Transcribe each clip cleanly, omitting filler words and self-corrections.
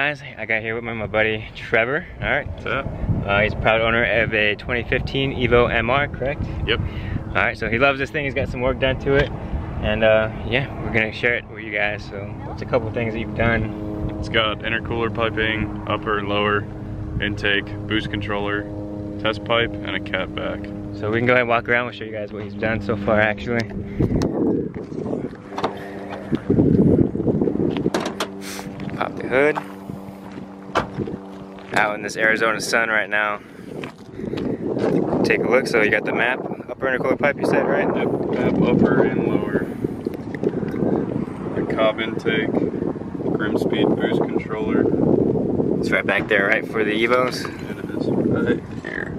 guys, I got here with my buddy Trevor. All right, What's up? He's a proud owner of a 2015 Evo MR, correct? Yep. All right, so he loves this thing. He's got some work done to it, and yeah, we're gonna share it with you guys. So, what's a couple things that you've done? It's got intercooler piping, upper and lower intake, boost controller, test pipe, and a cat back. So we can go ahead and walk around. We'll show you guys what he's done so far, actually. Pop the hood. Out in this Arizona sun right now. Take a look. So you got the map, upper intercooler pipe, you said, right? Yep. Map upper and lower. The cob intake, grim speed boost controller. It's right back there, right, for the Evos? And it is right here.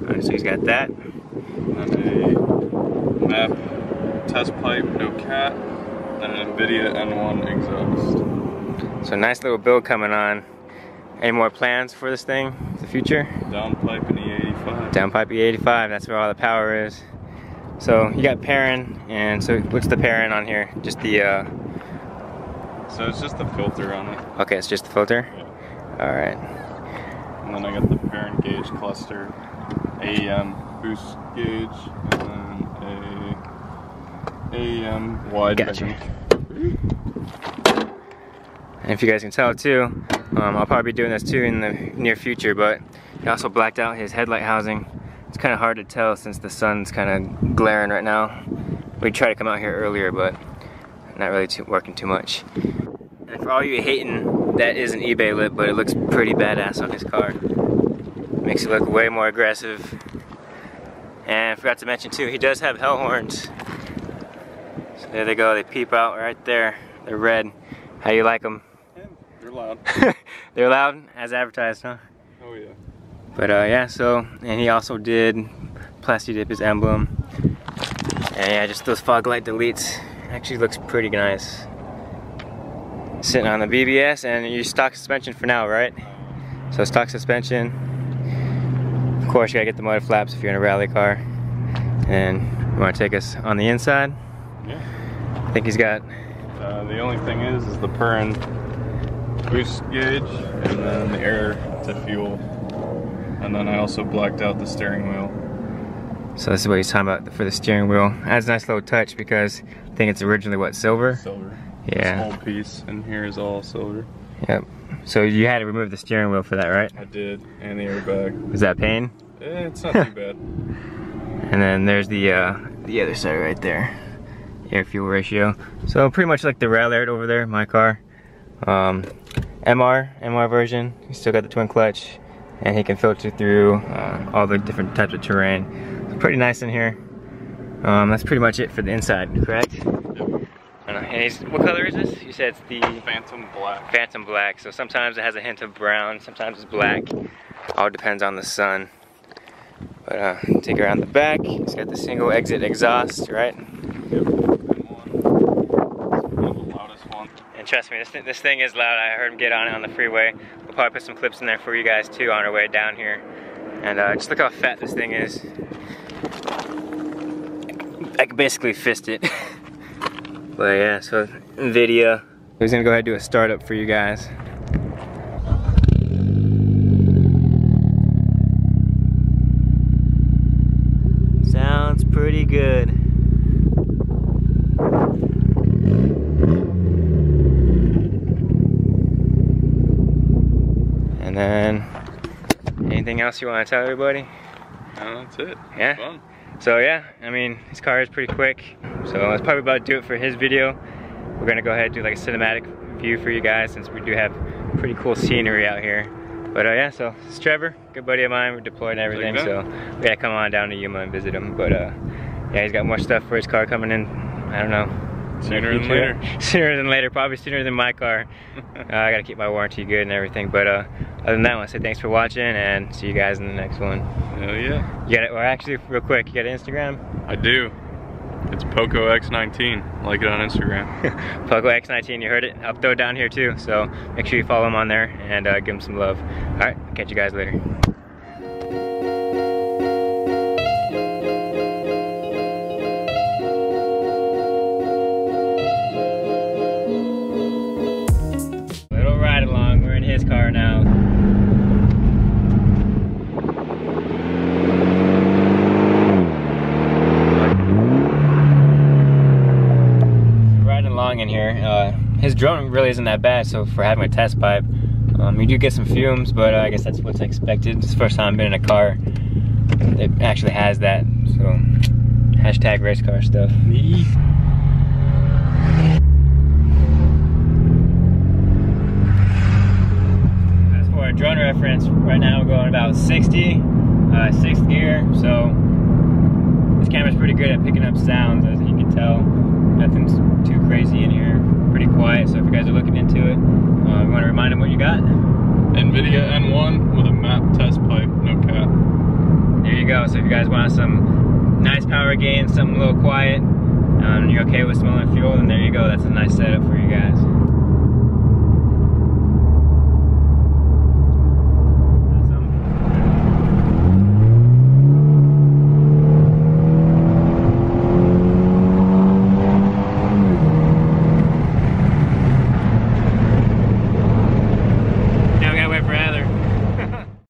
Alright, so he's got that. And a map test pipe, no cat, and an NVIDIA N1 exhaust. So nice little build coming on. Any more plans for this thing in the future? Downpipe and E85. Downpipe E85, that's where all the power is. So you got pairing, and so what's the pairing on here? Just the So it's just the filter on it. okay, it's just the filter? Yeah. Alright. And then I got the parent gauge cluster, AEM boost gauge, and then a AEM wide. Gotcha. And if you guys can tell too, I'll probably be doing this too in the near future, but he also blacked out his headlight housing. It's kind of hard to tell since the sun's kind of glaring right now. We tried to come out here earlier, but not really working too much. And for all you hating, that is an eBay lip, but it looks pretty badass on his car. Makes it look way more aggressive. And I forgot to mention too, he does have hell horns. So there they go, they peep out right there. They're red. How you like them? They're loud. They're loud, as advertised, huh? Oh yeah. But yeah, so, and he also did plasti dip his emblem. And yeah, just those fog light deletes. Actually looks pretty nice. Sitting on the BBS, and you stock suspension for now, right? So stock suspension. Of course, you gotta get the mud flaps if you're in a rally car. And you wanna take us on the inside? Yeah. I think he's got... the only thing is the Perrin boost gauge, and then the air to fuel. And then I also blacked out the steering wheel. So this is what he's talking about for the steering wheel. Adds a nice little touch because I think it's originally, what, silver? Silver. Yeah. This whole piece, and here is all silver. Yep. So you had to remove the steering wheel for that, right? I did, and the airbag. Was that pain? It's not too bad. And then there's the other side right there. Air-fuel ratio. So pretty much like the Rallard over there, my car. MR version. He still got the twin clutch, and he can filter through all the different types of terrain. It's pretty nice in here. That's pretty much it for the inside, correct? Yep. And what color is this? You said it's the Phantom Black. Phantom Black. So sometimes it has a hint of brown, sometimes it's black. All depends on the sun. But take it around the back. It's got the single exit exhaust, right? Yep. And trust me, this thing is loud. I heard him get on it on the freeway. We'll probably put some clips in there for you guys too on our way down here. And just look how fat this thing is. I can basically fist it. But yeah, so NVIDIA. He's gonna go ahead and do a startup for you guys. Sounds pretty good. And then, anything else you want to tell everybody? No, that's it. Yeah? Fun. So yeah, I mean, his car is pretty quick. So that's probably about to do it for his video. We're gonna go ahead and do like a cinematic view for you guys since we do have pretty cool scenery out here. But yeah, so this is Trevor, good buddy of mine. We're deployed and everything, so we gotta come on down to Yuma and visit him. But yeah, he's got more stuff for his car coming in. I don't know. Sooner than later. Sooner than later, probably sooner than my car. I gotta keep my warranty good and everything. But other than that, I want to say thanks for watching and see you guys in the next one. Hell yeah. You got it? Well, actually, real quick, you got an Instagram? I do. It's Poco X19. Like it on Instagram. Poco X19, you heard it. I'll throw it down here too. So make sure you follow him on there and give him some love. All right, catch you guys later. in here. His drone really isn't that bad, so for having a test pipe, you do get some fumes, but I guess that's what's expected. It's the first time I've been in a car that actually has that, so hashtag race car stuff. As for a drone reference, right now we're going about 60, 6th gear, so this camera's pretty good at picking up sounds, as you can tell. Nothing's too crazy in here, pretty quiet, so if you guys are looking into it, you want to remind them what you got? NVIDIA N1 with a map test pipe, no cap. There you go, so if you guys want some nice power gain, something a little quiet, and you're okay with smelling fuel, then there you go, that's a nice setup for you guys.